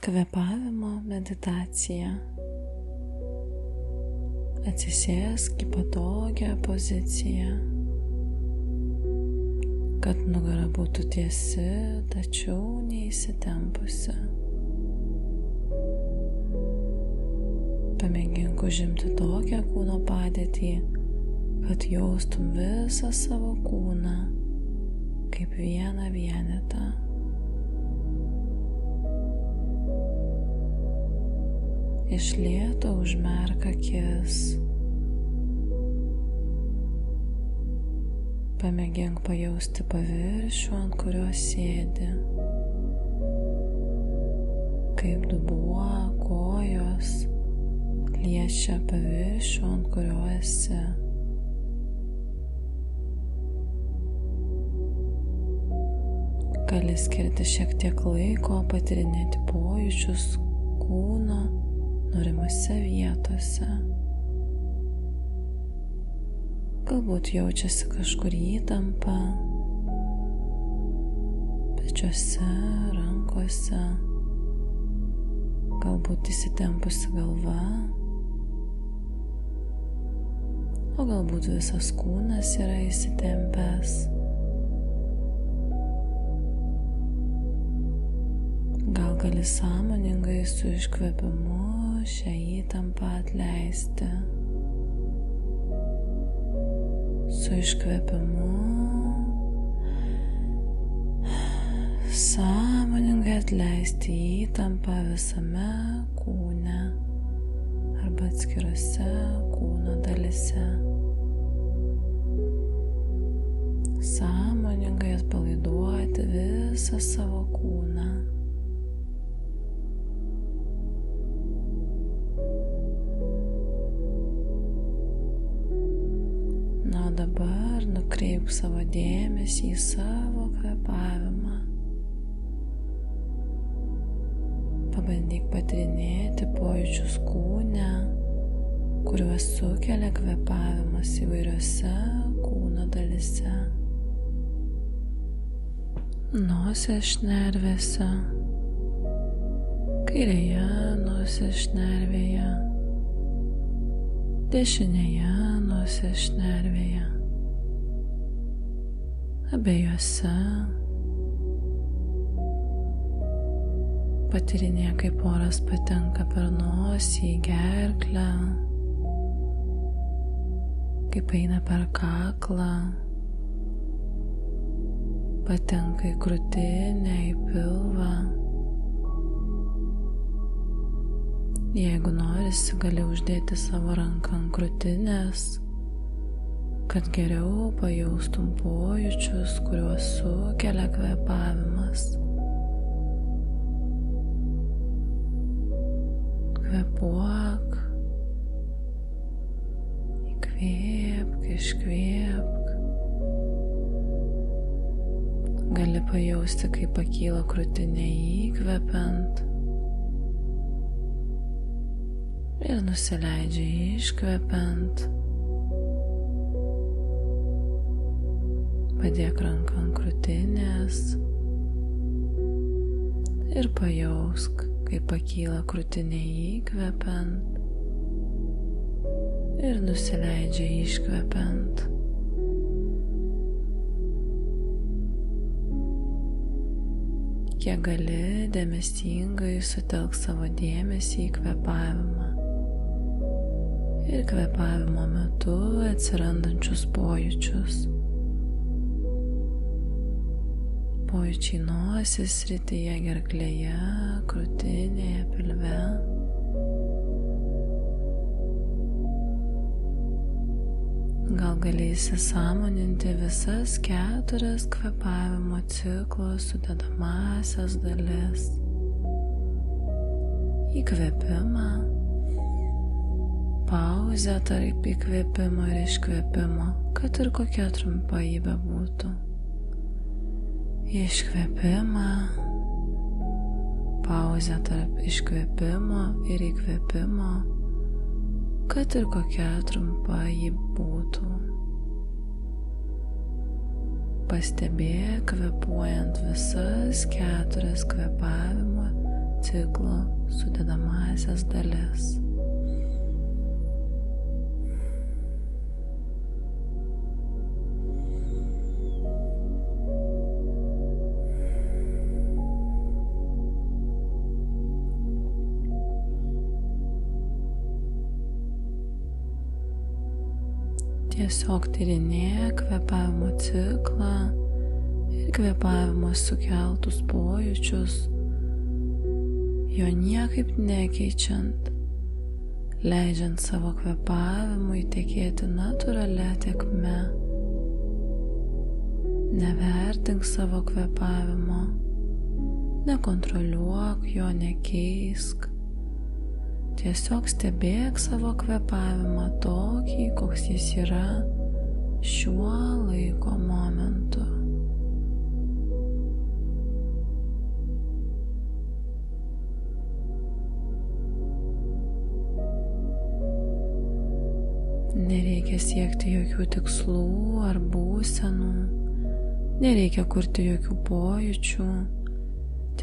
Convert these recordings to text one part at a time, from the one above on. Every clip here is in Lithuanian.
Kvėpavimo meditacija. Atsisėsk į patogią poziciją, kad nugara būtų tiesi, tačiau neįsitempusi. Pamėgink užimti tokią kūno padėtį, kad jaustum visą savo kūną kaip vieną vienetą. Iš lėto užmerk akis. Pamėgink pajausti paviršių, ant kurio sėdi. Kaip dubuo, kojos liečia paviršių, ant kurio esi. Gali skirti šiek tiek laiko patyrinėti pojūčius kūno norimose vietose. Galbūt jaučiasi kažkur įtampa, pečiuose, rankose, galbūt įsitempusi galva, o galbūt visas kūnas yra įsitempęs. Gal gali sąmoningai su iškvėpimu šią įtampą atleisti. Su iškvėpimu sąmoningai atleisti įtampą visame kūne arba atskirose kūno dalyse. Sąmoningai atpalaiduoti visą savo kūną. Na, dabar nukreipk savo dėmesį į savo kvėpavimą. Pabandyk patyrinėti pojūčius kūne, kuriuos sukelia kvėpavimas įvairiose kūno dalyse. Nosies šnervėse, kairėje nosies šnervėje, dešinėje nosies šnervėje, abiejose. Patyrinėk, kaip oras patenka per nosį į gerklę, kaip eina per kaklą, patenka į krūtinę, į pilvą. Jeigu norisi, gali uždėti savo ranką ant krūtinės, kad geriau pajaustum pojūčius, kuriuos sukelia kvėpavimas. Kvėpuok, įkvėpk, iškvėpk. Gali pajausti, kaip pakyla krūtinė įkvepiant ir nusileidžia iškvepiant. Padėk ranką ant krūtinės ir pajausk, kaip pakyla krūtinė įkvepiant ir nusileidžia iškvepiant. Kiek gali, dėmesingai sutelk savo dėmesį į kvėpavimą ir kvėpavimo metu atsirandančius pojūčius. Pojūčiai nosies srityje, gerklėje, krūtinėje, pilve. Gal gali įsisąmoninti visas 4 kvėpavimo ciklo sudedamąsias dalis. Įkvėpimą, pauzę tarp įkvėpimo ir iškvėpimo, kad ir kokia trumpa ji bebūtų. Iškvėpimą, pauzę tarp iškvėpimo ir įkvėpimo, kad ir kokia trumpa ji būtų. Pastebėk kvėpuojant visas 4 kvėpavimo ciklo sudedamąsias dalis. Tiesiog tyrinėk kvėpavimo ciklą ir kvėpavimo sukeltus pojūčius, jo niekaip nekeičiant, leidžiant savo kvėpavimui tekėti natūralia tėkme. Nevertink savo kvėpavimo, nekontroliuok jo, nekeisk. Tiesiog stebėk savo kvėpavimą tokį, koks jis yra šiuo laiko momentu. Nereikia siekti jokių tikslų ar būsenų, nereikia kurti jokių pojūčių,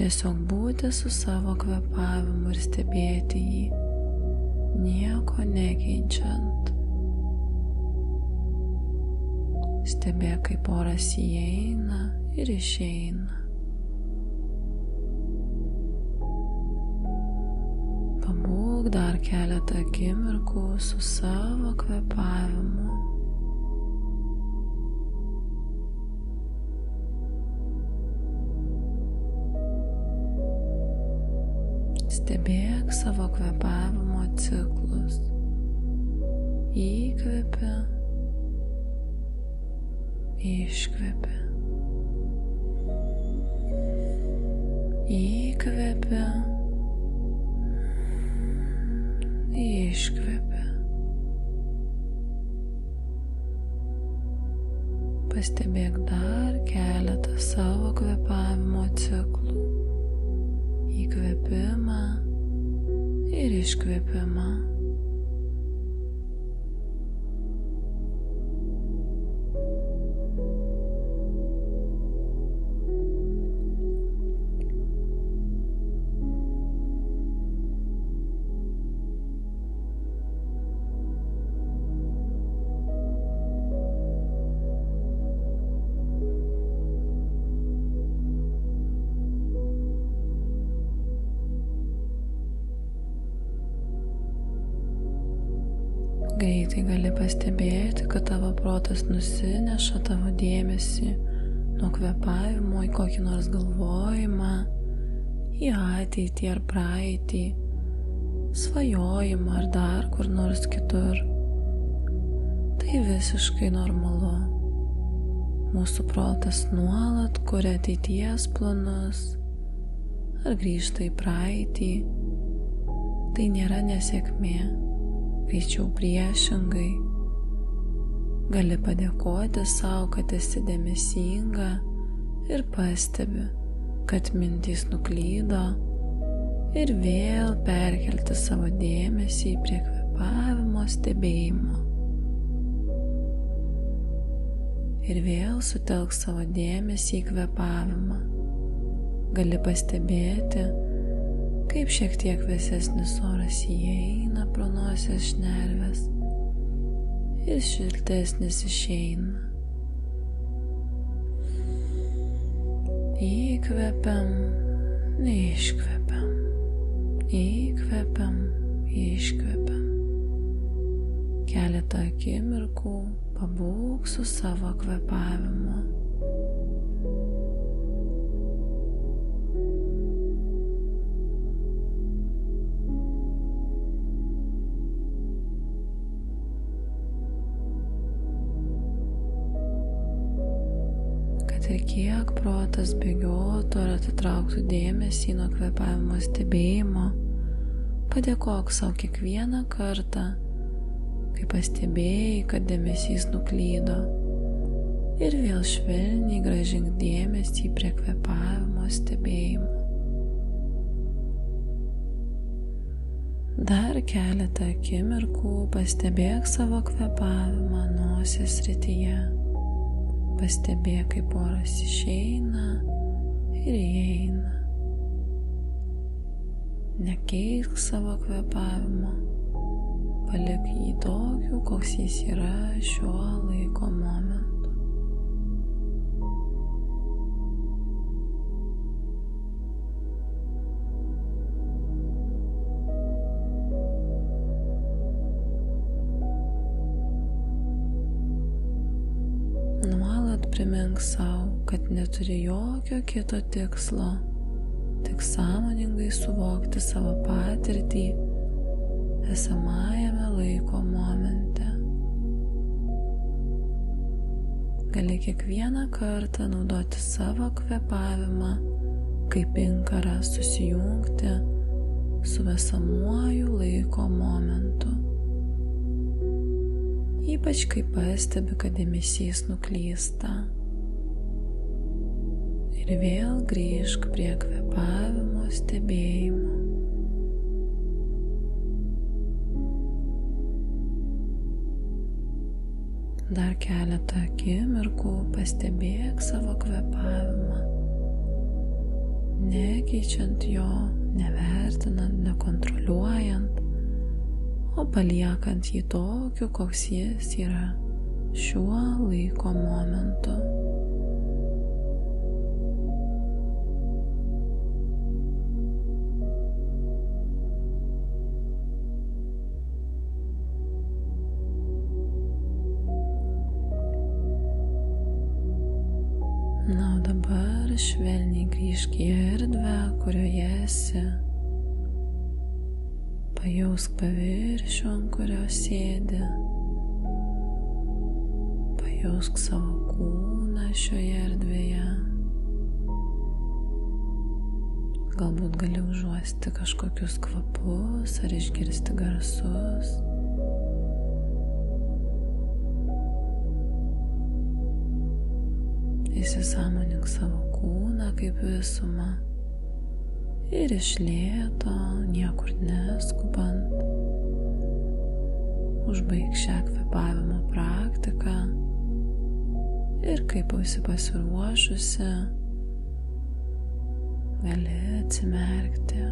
tiesiog būti su savo kvėpavimu ir stebėti jį, nieko nekeičiant. Stebėk, kaip oras įeina ir išeina. Pabūk dar keletą akimirkų su savo kvėpavimu. Stebėk savo kvėpavimo ciklus. Įkvėpi, iškvėpi. Įkvėpi, iškvėpi. Pastebėk dar keletą savo kvėpavimo ciklų. Įkvėpimą ir iškvėpimą. Greitai gali pastebėti, kad tavo protas nusineša tavo dėmesį nuo kvėpavimo į kokį nors galvojimą, į ateitį ar praeitį, svajojimą ar dar kur nors kitur. Tai visiškai normalu. Mūsų protas nuolat kuria ateities planus ar grįžta į praeitį. Tai nėra nesėkmė. Greičiau priešingai. Gali padėkoti savo, kad esi dėmesinga ir pastebi, kad mintys nuklydo ir vėl perkelti savo dėmesį prie kvėpavimo stebėjimo. Ir vėl sutelk savo dėmesį į kvėpavimą. Gali pastebėti, kaip šiek tiek vėsesnis oras įeina pro nosies šnerves ir šiltesnis išeina. Įkvepiam, iškvepiam, įkvepiam, iškvepiam. Keletą akimirkų pabūk su savo kvėpavimu. Ir kiek protas bėgiotų ar atitrauktų dėmesį nuo kvėpavimo stebėjimo, padėkok savo kiekvieną kartą, kai pastebėjai, kad dėmesys nuklydo, ir vėl švelniai grąžink dėmesį prie kvėpavimo stebėjimo. Dar keletą akimirkų pastebėk savo kvėpavimą nosies srityje. Pastebėk, kaip oras išeina ir įeina. Nekeisk savo kvėpavimo, palik jį tokiu, koks jis yra šiuo laiko momentu. Nuolat primink sau, kad neturi jokio kito tikslo, tik sąmoningai suvokti savo patirtį esamajame laiko momente. Gali kiekvieną kartą naudoti savo kvėpavimą kaip inkarą susijungti su esamuoju laiko momentu. Ypač kai pastebi, kad dėmesys nuklysta. Ir vėl grįžk prie kvėpavimo stebėjimo. Dar keletą akimirkų pastebėk savo kvėpavimą, nekeičiant jo, nevertinant, nekontroliuojant, o paliekant jį tokiu, koks jis yra šiuo laiko momentu. Na, o dabar švelniai grįžk į erdvę, kurioje esi. Pajausk paviršių, ant kurio sėdi. Pajausk savo kūną šioje erdvėje. Galbūt gali užuosti kažkokius kvapus ar išgirsti garsus. Įsisąmonink savo kūną kaip visumą. Ir iš lėto, niekur neskubant, užbaik šią kvėpavimo praktiką ir kaip esi pasiruošusi, gali atsimerkti.